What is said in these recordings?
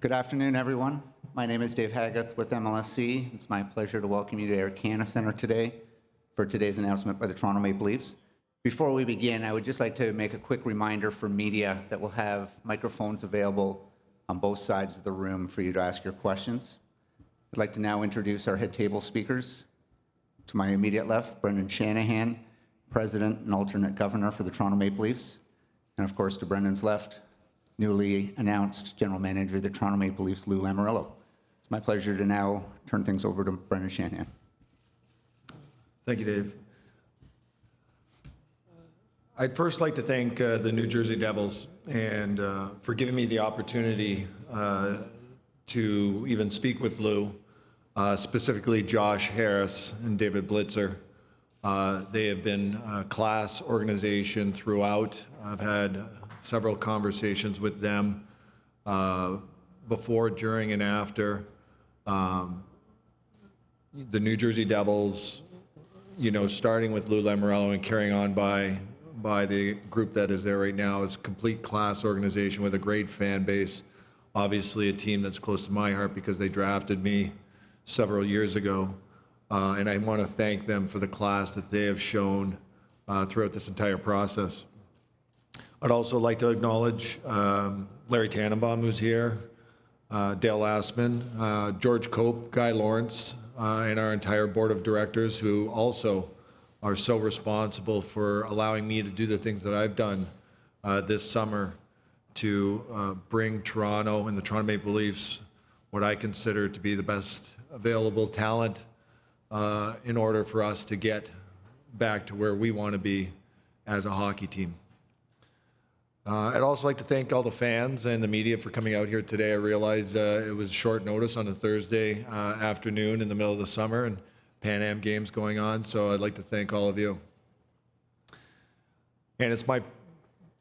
Good afternoon, everyone. My name is Dave Haggoth with MLSC. It's my pleasure to welcome you to Air Canada Centre today for today's announcement by the Toronto Maple Leafs. Before we begin, I would just like to make a quick reminder for media that we'll have microphones available on both sides of the room for you to ask your questions. I'd like to now introduce our head table speakers. To my immediate left, Brendan Shanahan, President and alternate Governor for the Toronto Maple Leafs. And of course, to Brendan's left, newly announced General Manager of the Toronto Maple Leafs, Lou Lamoriello. It's my pleasure to now turn things over to Brendan Shanahan. Thank you, Dave. I'd first like to thank the New Jersey Devils and for giving me the opportunity to even speak with Lou, specifically Josh Harris and David Blitzer. They have been a class organization throughout. I've had several conversations with them before, during, and after. The New Jersey Devils, starting with Lou Lamoriello and carrying on by the group that is there right now, is a complete class organization with a great fan base. Obviously a team that's close to my heart because they drafted me several years ago. And I want to thank them for the class that they have shown throughout this entire process. I'd also like to acknowledge Larry Tannenbaum, who's here, Dale Assman, George Cope, Guy Lawrence, and our entire board of directors, who also are so responsible for allowing me to do the things that I've done this summer to bring Toronto and the Toronto Maple Leafs what I consider to be the best available talent in order for us to get back to where we want to be as a hockey team. I'd also like to thank all the fans and the media for coming out here today. I realize it was short notice on a Thursday afternoon in the middle of the summer and Pan Am games going on, so I'd like to thank all of you. And it's my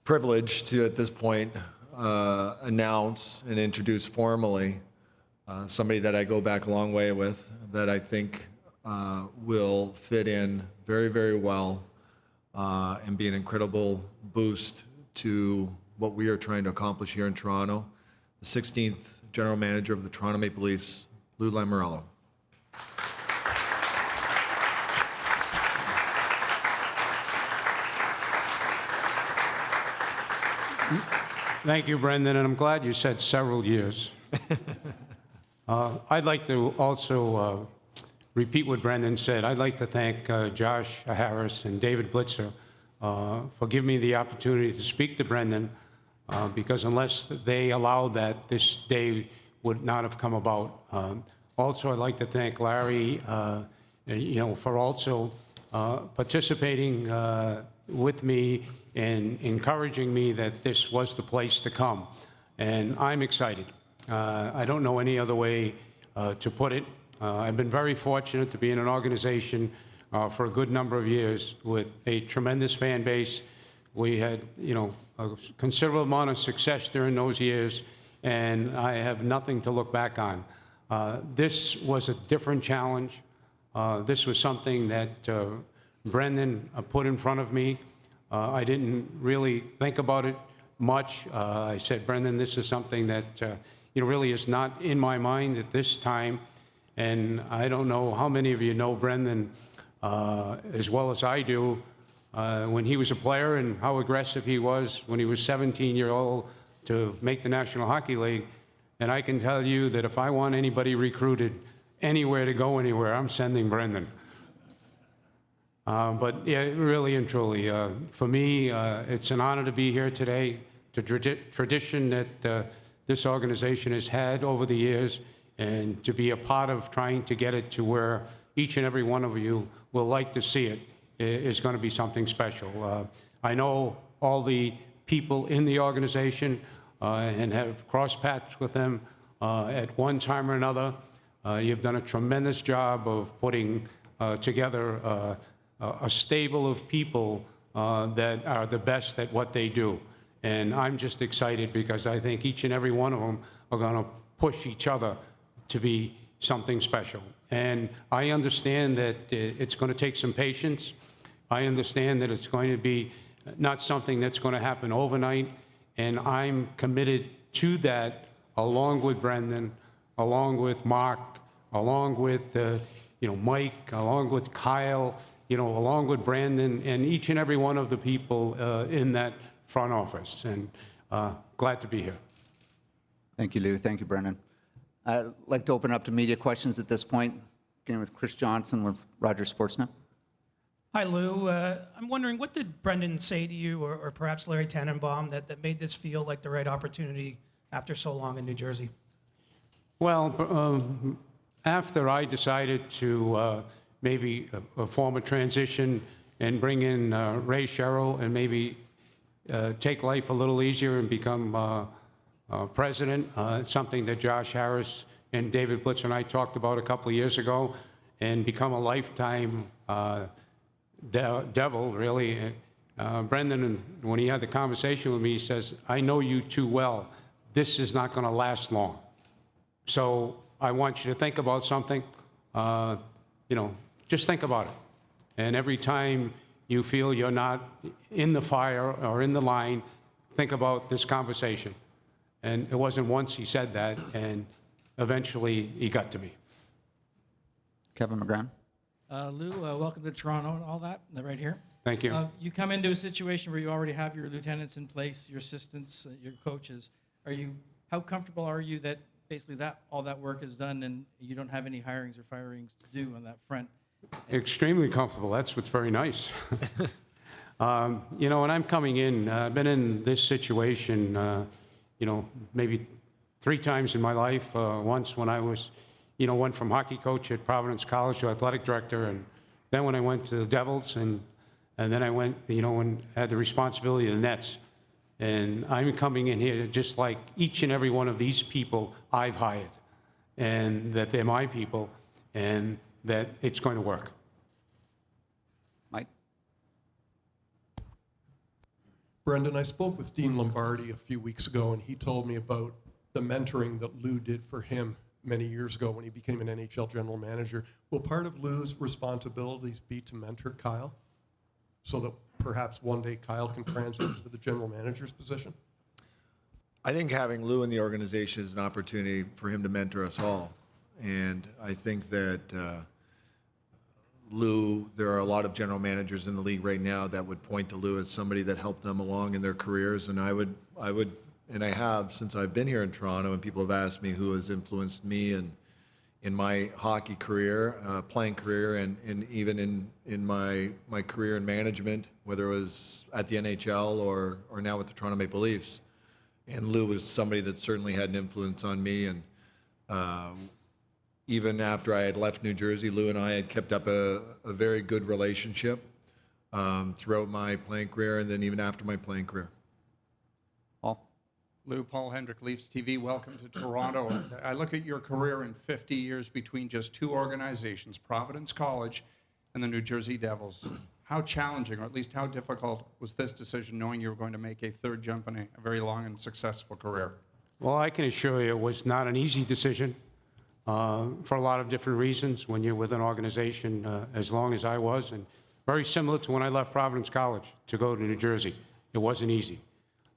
privilege to, at this point, announce and introduce formally somebody that I go back a long way with, that I think will fit in very, very well and be an incredible boost to what we are trying to accomplish here in Toronto. The 16th General Manager of the Toronto Maple Leafs, Lou Lamoriello. Thank you, Brendan, and I'm glad you said several years. I'd like to also repeat what Brendan said. I'd like to thank Josh Harris and David Blitzer for giving me the opportunity to speak to Brendan, because unless they allowed that, this day would not have come about. Also, I'd like to thank Larry, for also participating with me and encouraging me that this was the place to come. And I'm excited. I don't know any other way to put it. I've been very fortunate to be in an organization for a good number of years with a tremendous fan base. We had, a considerable amount of success during those years, and I have nothing to look back on. This was a different challenge. This was something that Brendan put in front of me. I didn't really think about it much. I said, Brendan, this is something that really is not in my mind at this time. And I don't know how many of you know Brendan as well as I do, when he was a player and how aggressive he was when he was 17 years old to make the National Hockey League. And I can tell you that if I want anybody recruited anywhere to go anywhere, I'm sending Brendan. But yeah, really and truly, for me, it's an honor to be here today. The tradition that this organization has had over the years, and to be a part of trying to get it to where each and every one of you will like to see it is going to be something special. I know all the people in the organization and have crossed paths with them at one time or another. You've done a tremendous job of putting together a stable of people that are the best at what they do. And I'm just excited because I think each and every one of them are going to push each other to be something special. And I understand that it's going to take some patience. I understand that it's going to be not something that's going to happen overnight. And I'm committed to that along with Brendan, along with Mark, along with Mike, along with Kyle, along with Brandon, and each and every one of the people in that front office. And glad to be here. Thank you, Lou. Thank you, Brendan. I'd like to open up to media questions at this point, beginning with Chris Johnson with Rogers Sportsnet. Hi, Lou. I'm wondering, what did Brendan say to you, or perhaps Larry Tannenbaum, that made this feel like the right opportunity after so long in New Jersey? Well, after I decided to maybe form a transition and bring in Ray Sherrill and maybe take life a little easier and become president, something that Josh Harris and David Blitzer and I talked about a couple of years ago, and become a lifetime devil, really. Brendan, when he had the conversation with me, he says, "I know you too well. This is not going to last long. So I want you to think about something. Just think about it. And every time you feel you're not in the fire or in the line, think about this conversation." And it wasn't once he said that, and eventually he got to me. Kevin McGran. Lou, welcome to Toronto and all that, right here. Thank you. You come into a situation where you already have your lieutenants in place, your assistants, your coaches. How comfortable are you that basically all that work is done and you don't have any hirings or firings to do on that front? Extremely comfortable. That's what's very nice. When I'm coming in, I've been in this situation, maybe 3 times in my life. Once when I was, went from hockey coach at Providence College to athletic director, and then when I went to the Devils, and then I went, and had the responsibility of the Nets. And I'm coming in here just like each and every one of these people I've hired, and that they're my people, and that it's going to work. Mike. Brendan, I spoke with Dean Lombardi a few weeks ago, and he told me about the mentoring that Lou did for him many years ago when he became an NHL general manager. Will part of Lou's responsibilities be to mentor Kyle so that perhaps one day Kyle can transition to the general manager's position? I think having Lou in the organization is an opportunity for him to mentor us all. And I think that Lou, there are a lot of general managers in the league right now that would point to Lou as somebody that helped them along in their careers. And I would, and I have since I've been here in Toronto, and people have asked me who has influenced me in my hockey career, playing career, and even in my career in management, whether it was at the NHL or now with the Toronto Maple Leafs. And Lou was somebody that certainly had an influence on me. And even after I had left New Jersey, Lou and I had kept up a very good relationship throughout my playing career, and then even after my playing career. Paul. Lou, Paul Hendrick, Leafs TV, welcome to Toronto. I look at your career in 50 years between just 2 organizations, Providence College and the New Jersey Devils. How challenging, or at least how difficult, was this decision, knowing you were going to make a 3rd jump in a very long and successful career? Well, I can assure you it was not an easy decision for a lot of different reasons when you're with an organization as long as I was, and very similar to when I left Providence College to go to New Jersey. It wasn't easy.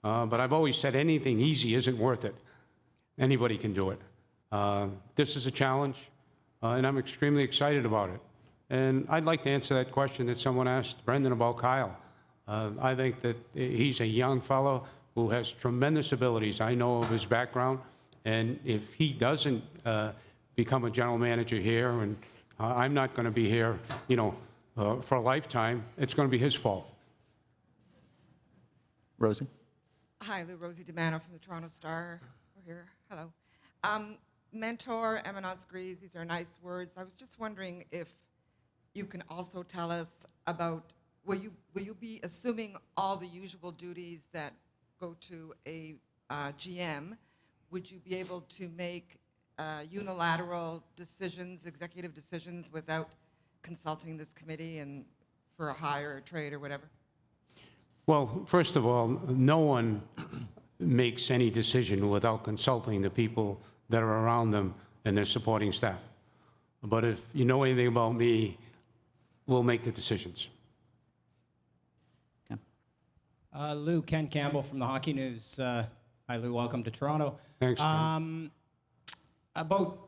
But I've always said anything easy isn't worth it. Anybody can do it. This is a challenge, and I'm extremely excited about it. And I'd like to answer that question that someone asked Brendan about Kyle. I think that he's a young fellow who has tremendous abilities. I know of his background, and if he doesn't become a general manager here, and I'm not going to be here, for a lifetime, it's going to be his fault. Rosie. Hi, Lou. Rosie DeMano from the Toronto Star. We're here. Hello. Mentor, eminence grise, these are nice words. I was just wondering if you can also tell us about, will you be assuming all the usual duties that go to a GM? Would you be able to make unilateral decisions, executive decisions, without consulting this committee and for a hire or trade or whatever? Well, first of all, no one makes any decision without consulting the people that are around them and their supporting staff. But if you know anything about me, we'll make the decisions. Lou, Ken Campbell from the Hockey News. Hi, Lou. Welcome to Toronto. Thanks, Ken. About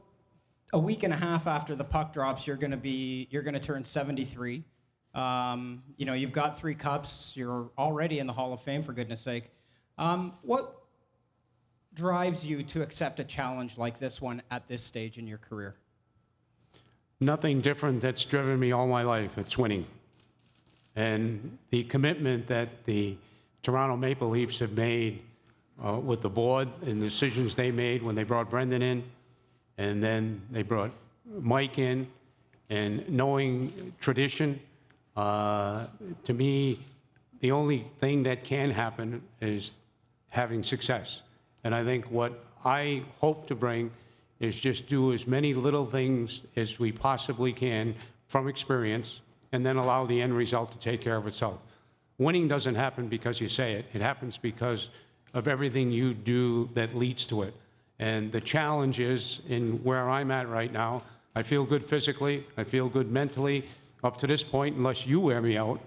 a week and a half after the puck drops, you're going to turn 73. You've got 3 cups. You're already in the Hall of Fame, for goodness sake. What drives you to accept a challenge like this one at this stage in your career? Nothing different that's driven me all my life. It's winning. And the commitment that the Toronto Maple Leafs have made with the board and the decisions they made when they brought Brendan in, and then they brought Mike in, and knowing tradition, to me, the only thing that can happen is having success. And I think what I hope to bring is just do as many little things as we possibly can from experience, and then allow the end result to take care of itself. Winning doesn't happen because you say it. It happens because of everything you do that leads to it. And the challenge is, in where I'm at right now, I feel good physically, I feel good mentally, up to this point, unless you wear me out.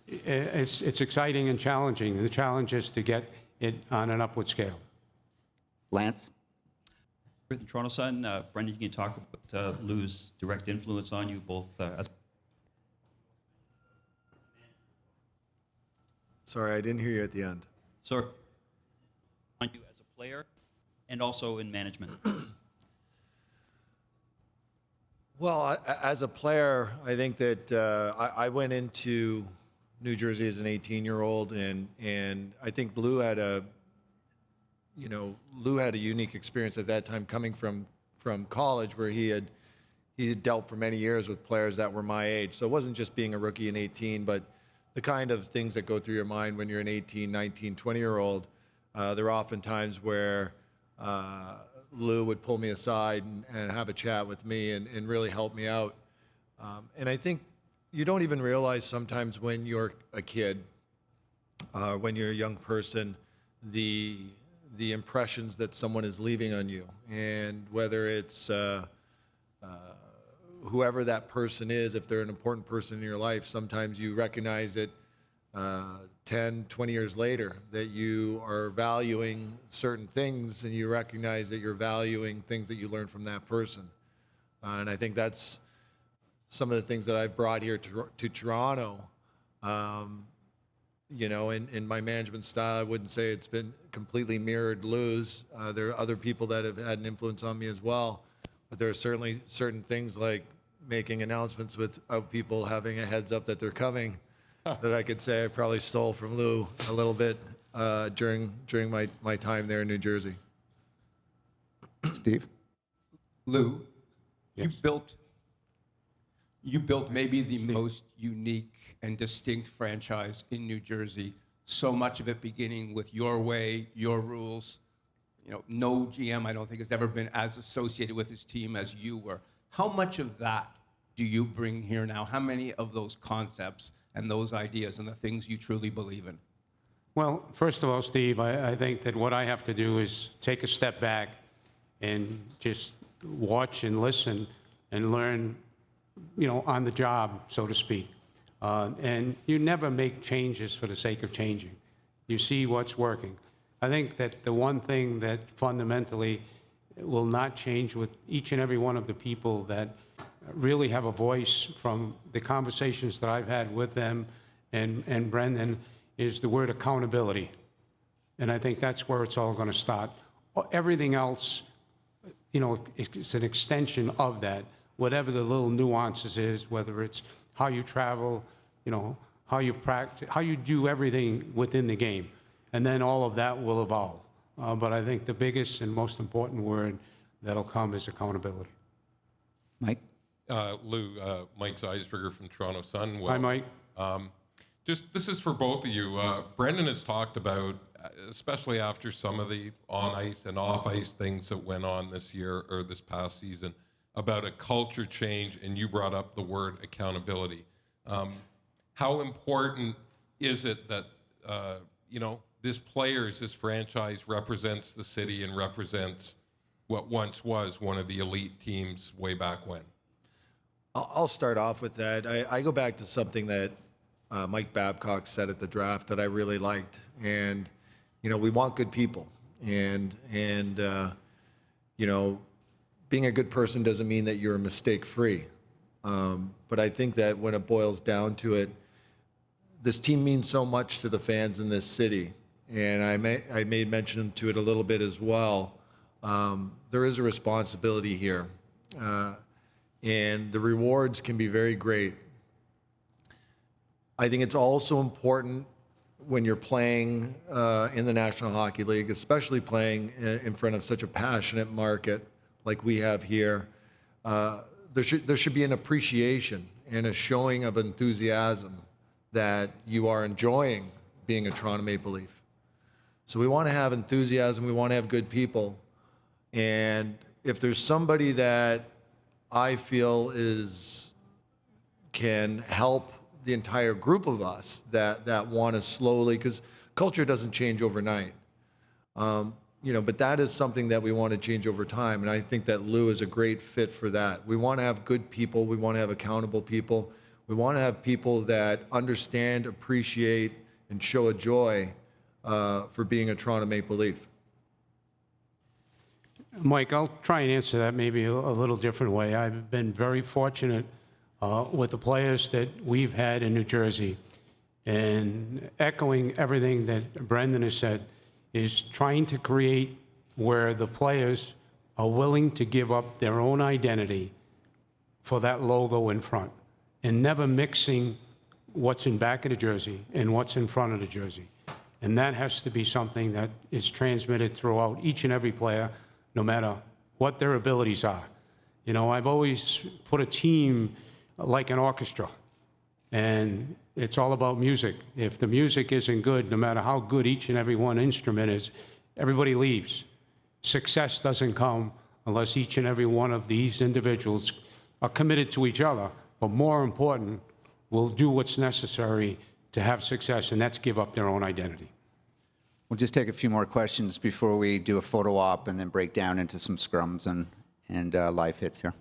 It's exciting and challenging. The challenge is to get it on an upward scale. Lance? With the Toronto Sun, Brendan, you can talk about Lou's direct influence on you, both as Sorry, I didn't hear you at the end. on you as a player and also in management. Well, as a player, I think that I went into New Jersey as an 18-year-old, and I think Lou had a unique experience at that time coming from college, where he had dealt for many years with players that were my age. So it wasn't just being a rookie in 18, but the kind of things that go through your mind when you're an 18, 19, 20-year-old. There are often times where Lou would pull me aside and have a chat with me and really help me out. And I think you don't even realize sometimes when you're a kid, when you're a young person, the impressions that someone is leaving on you. And whether it's whoever that person is, if they're an important person in your life, sometimes you recognize it 10, 20 years later, that you are valuing certain things, and you recognize that you're valuing things that you learned from that person. And I think that's some of the things that I've brought here to Toronto. In my management style, I wouldn't say it's been completely mirrored Lou's. There are other people that have had an influence on me as well, but there are certainly certain things like making announcements without people having a heads up that they're coming that I could say I probably stole from Lou a little bit during my time there in New Jersey. Steve? Lou, Yes. you built maybe the most unique and distinct franchise in New Jersey. So much of it beginning with your way, your rules. No GM I don't think has ever been as associated with his team as you were. How much of that do you bring here now? How many of those concepts and those ideas and the things you truly believe in? Well, first of all, Steve, I think that what I have to do is take a step back and just watch and listen and learn, on the job, so to speak. And you never make changes for the sake of changing. You see what's working. I think that the one thing that fundamentally will not change with each and every one of the people that really have a voice from the conversations that I've had with them and Brendan is the word accountability. And I think that's where it's all going to start. Everything else, it's an extension of that, whatever the little nuances is, whether it's how you travel, how you practice, how you do everything within the game. And then all of that will evolve. But I think the biggest and most important word that'll come is accountability. Mike? Lou, Mike Zeisberger from Toronto Sun. Hi, Mike. This is for both of you. Brendan has talked about, especially after some of the on-ice and off-ice things that went on this year or this past season, about a culture change, and you brought up the word accountability. How important is it that, this franchise represents the city and represents what once was one of the elite teams way back when? I'll start off with that. I go back to something that Mike Babcock said at the draft that I really liked. And, we want good people. And being a good person doesn't mean that you're mistake-free. But I think that when it boils down to it, this team means so much to the fans in this city. And I made mention to it a little bit as well. There is a responsibility here. And the rewards can be very great. I think it's also important when you're playing in the National Hockey League, especially playing in front of such a passionate market like we have here, there should be an appreciation and a showing of enthusiasm that you are enjoying being a Toronto Maple Leaf. So we want to have enthusiasm, we want to have good people, and if there's somebody that I feel can help the entire group of us that want to slowly, because culture doesn't change overnight, but that is something that we want to change over time, and I think that Lou is a great fit for that. We want to have good people, we want to have accountable people, we want to have people that understand, appreciate, and show a joy for being a Toronto Maple Leaf. Mike, I'll try and answer that maybe a little different way. I've been very fortunate with the players that we've had in New Jersey. And echoing everything that Brendan has said, is trying to create where the players are willing to give up their own identity for that logo in front, and never mixing what's in back of the jersey and what's in front of the jersey. And that has to be something that is transmitted throughout each and every player, no matter what their abilities are. I've always put a team like an orchestra, and it's all about music. If the music isn't good, no matter how good each and every one instrument is, everybody leaves. Success doesn't come unless each and every one of these individuals are committed to each other, but more important, will do what's necessary to have success, and that's give up their own identity. We'll just take a few more questions before we do a photo op and then break down into some scrums and live hits here.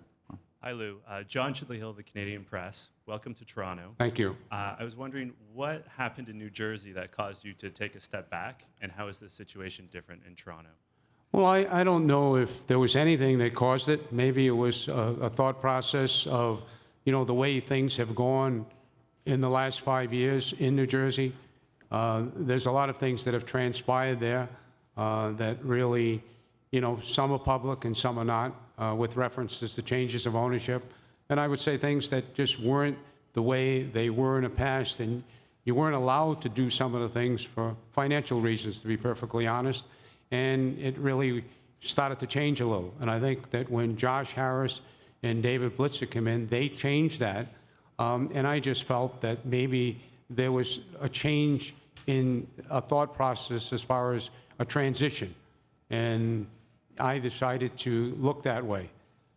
Hi, Lou. John Chidley-Hill of the Canadian Press. Welcome to Toronto. Thank you. I was wondering what happened in New Jersey that caused you to take a step back, and how is this situation different in Toronto? Well, I don't know if there was anything that caused it. Maybe it was a thought process of, the way things have gone in the last 5 years in New Jersey. There's a lot of things that have transpired there that really, some are public and some are not, with references to changes of ownership. And I would say things that just weren't the way they were in the past, and you weren't allowed to do some of the things for financial reasons, to be perfectly honest. And it really started to change a little. And I think that when Josh Harris and David Blitzer came in, they changed that. And I just felt that maybe there was a change in a thought process as far as a transition. And I decided to look that way.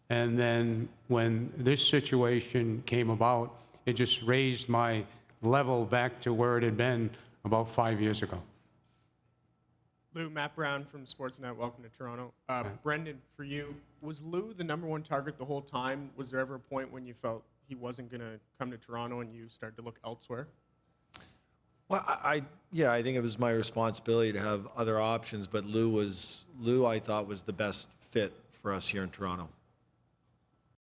And then when this situation came about, it just raised my level back to where it had been about 5 years ago. Lou, Matt Brown from Sportsnet. Welcome to Toronto. Brendan, for you, was Lou the number one target the whole time? Was there ever a point when you felt he wasn't going to come to Toronto and you started to look elsewhere? Well, I think it was my responsibility to have other options, but Lou I thought was the best fit for us here in Toronto.